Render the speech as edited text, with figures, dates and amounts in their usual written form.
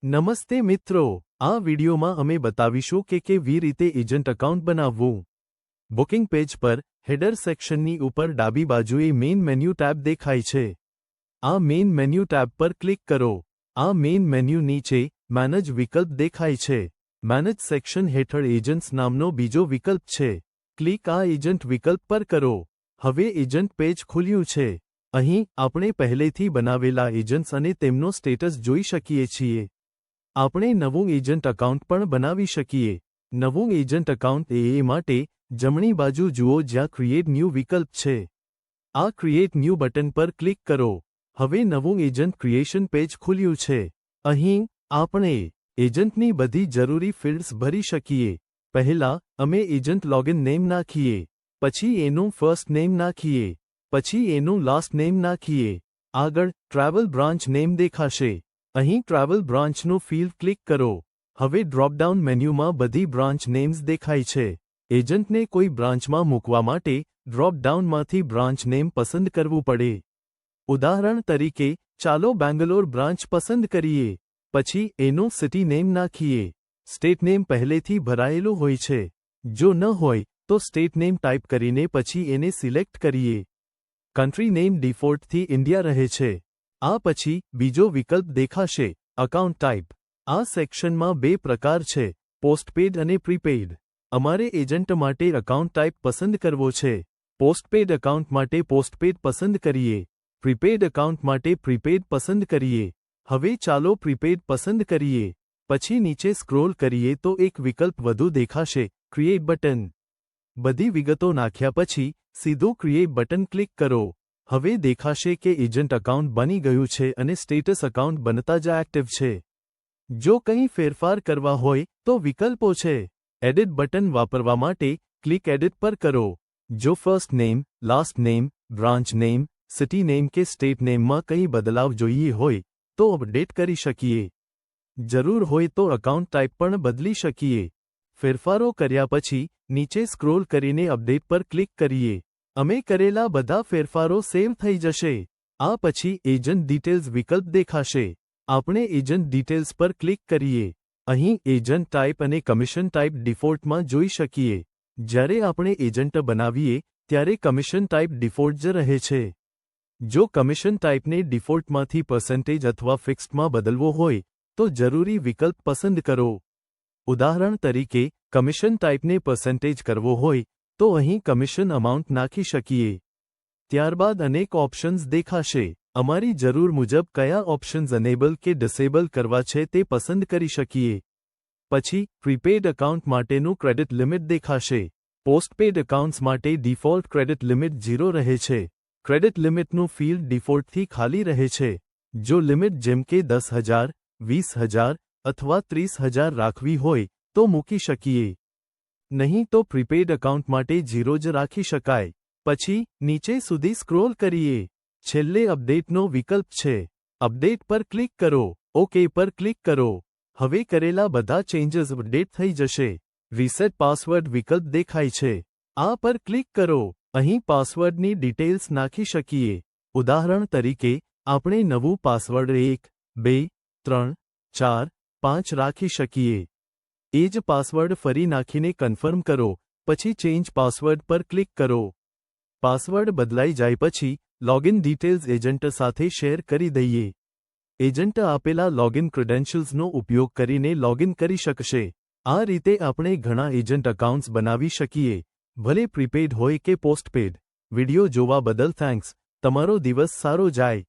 નમસ્તે મિત્રો, આ વિડિયોમાં અમે બતાવીશું કે કેવી રીતે એજન્ટ એકાઉન્ટ બનાવવું. બુકિંગ પેજ પર હેડર સેક્શનની ઉપર ડાબી બાજુએ મેઇન મેન્યુ ટેબ દેખાય છે. આ મેઇન મેન્યુ ટેબ પર ક્લિક કરો. આ મેઇન મેન્યુ નીચે મેનેજ વિકલ્પ દેખાય છે. મેનેજ સેક્શન હેઠળ એજન્ટ્સ નામનો બીજો વિકલ્પ છે. ક્લિક આ એજન્ટ વિકલ્પ પર કરો. હવે એજન્ટ પેજ ખુલ્યું છે. અહીં આપણે પહેલેથી બનાવેલા એજન્ટ્સ અને તેમનો સ્ટેટસ જોઈ શકીએ છીએ. આપણે નવું એજન્ટ એકાઉન્ટ પણ બનાવી શકીએ. નવું એજન્ટ એકાઉન્ટ એ માટે જમણી બાજુ જુઓ જ્યાં ક્રિએટ ન્યૂ વિકલ્પ છે. આ ક્રિએટ ન્યૂ બટન પર ક્લિક કરો. હવે નવું એજન્ટ ક્રિએશન પેજ ખુલ્યું છે. અહીં આપણે એજન્ટની બધી જરૂરી ફિલ્ડ્સ ભરી શકીએ. પહેલા અમે એજન્ટ લોગિન નેમ નાખીએ, પછી એનું ફર્સ્ટ નેમ નાખીએ, પછી એનું લાસ્ટ નેમ નાખીએ. આગળ ટ્રાવેલ બ્રાન્ચ નેમ દેખાશે. અહીં ટ્રાવેલ બ્રાન્ચનું ફિલ્ડ ક્લિક કરો. હવે ડ્રોપડાઉન મેન્યુમાં બધી બ્રાન્ચ નેમ્સ દેખાય છે. એજન્ટને કોઈ બ્રાન્ચમાં મૂકવા માટે ડ્રોપડાઉનમાંથી બ્રાન્ચ નેમ પસંદ કરવું પડે. ઉદાહરણ તરીકે ચાલો બેંગ્લોર બ્રાન્ચ પસંદ કરીએ. પછી એનું સિટી નેમ નાખીએ. સ્ટેટ નેમ પહેલેથી ભરાયેલું હોય છે. જો ન હોય તો સ્ટેટ નેમ ટાઈપ કરીને પછી એને સિલેક્ટ કરીએ. કન્ટ્રી નેમ ડિફોલ્ટથી ઇન્ડિયા રહે છે. આ પછી બીજો વિકલ્પ દેખાશે, અકાઉન્ટ ટાઈપ. આ સેક્શનમાં બે પ્રકાર છે, પોસ્ટપેડ અને પ્રીપેઇડ. અમારે એજન્ટ માટે અકાઉન્ટ ટાઈપ પસંદ કરવો છે. પોસ્ટપેડ એકાઉન્ટ માટે પોસ્ટપેડ પસંદ કરીએ. પ્રીપેડ એકાઉન્ટ માટે પ્રીપેડ પસંદ કરીએ. હવે ચાલો પ્રીપેડ પસંદ કરીએ. પછી નીચે સ્ક્રોલ કરીએ તો એક વિકલ્પ વધુ દેખાશે, ક્રિએટ બટન. બધી વિગતો નાખ્યા પછી સીધું ક્રિએટ બટન ક્લિક કરો. હવે દેખાશે કે એજન્ટ એકાઉન્ટ બની ગયું છે અને સ્ટેટસ એકાઉન્ટ બનતા જ એક્ટિવ છે. જો કંઈ ફેરફાર કરવા હોય તો વિકલ્પો છે. એડિટ બટન વાપરવા માટે ક્લિક એડિટ પર કરો. જો first name, last name, branch name, city name કે સ્ટેટ નેમમાં કંઈ બદલાવ જોઈએ હોય તો અપડેટ કરી શકીએ. જરૂર હોય તો એકાઉન્ટ ટાઈપ પણ બદલી શકીએ. ફેરફારો કર્યા પછી નીચે સ્ક્રોલ કરીને અપડેટ પર ક્લિક કરીએ. અમે કરેલા બધા ફેરફારો સેવ થઈ જશે. આ પછી એજન્ટ ડિટેલ્સ વિકલ્પ દેખાશે. આપણે એજન્ટ ડિટેલ્સ પર ક્લિક કરીએ. અહીં એજન્ટ ટાઈપ અને કમિશન ટાઈપ ડિફોલ્ટમાં જોઈ શકીએ. જ્યારે આપણે એજન્ટ બનાવીએ ત્યારે કમિશન ટાઈપ ડિફોલ્ટ જ રહે છે. જો કમિશન ટાઈપને ડિફોલ્ટમાંથી પર્સન્ટેજ અથવા ફિક્સ્ડમાં બદલવો હોય તો જરૂરી વિકલ્પ પસંદ કરો. ઉદાહરણ તરીકે કમિશન ટાઈપને પર્સન્ટેજ કરવો હોય તો અહીં કમિશન અમાઉન્ટ નાખી શકીએ. ત્યારબાદ અનેક ઓપ્શન્સ દેખાશે. અમારી જરૂર મુજબ કયા ઓપ્શન્સ એનેબલ કે ડિસેબલ કરવા છે તે પસંદ કરી શકીએ. પછી પ્રીપેડ એકાઉન્ટ માટેનું ક્રેડિટ લિમિટ દેખાશે. પોસ્ટપેડ એકાઉન્ટ્સ માટે ડિફોલ્ટ ક્રેડિટ લિમિટ 0 રહે છે. ક્રેડિટ લિમિટનું ફિલ્ડ ડિફોલ્ટથી ખાલી રહે છે. જો લિમિટ જેમ કે 10,000, 20,000 અથવા 30,000 રાખવી હોય તો મૂકી શકીએ. નહીં તો પ્રીપેડ એકાઉન્ટ માટે 0 જ રાખી શકાય. પછી નીચે સુધી સ્ક્રોલ કરીએ. છેલ્લે અપડેટનો વિકલ્પ છે. અપડેટ પર ક્લિક કરો. ઓકે પર ક્લિક કરો. હવે કરેલા બધા ચેન્જીસ અપડેટ થઈ જશે. રીસેટ પાસવર્ડ વિકલ્પ દેખાય છે. આ પર ક્લિક કરો. અહીં પાસવર્ડની ડિટેલ્સ નાખી શકીએ. ઉદાહરણ તરીકે આપણે નવું પાસવર્ડ 1, 2, 3, 4, 5 રાખી શકીએ. એ જ પાસવર્ડ ફરી નાખીને કન્ફર્મ કરો. પછી ચેન્જ પાસવર્ડ પર ક્લિક કરો. પાસવર્ડ બદલાઈ જાય પછી લોગિન ડિટેલ્સ એજન્ટ સાથે શેર કરી દઈએ. એજન્ટ આપેલા લોગિન ક્રેડેન્શિયલ્સનો ઉપયોગ કરીને લોગિન કરી શકશે. આ રીતે આપણે ઘણા એજન્ટ એકાઉન્ટ્સ બનાવી શકીએ, ભલે પ્રીપેડ હોય કે પોસ્ટપેડ. વિડિયો જોવા બદલ થેન્ક્સ. તમારો દિવસ સારો જાય.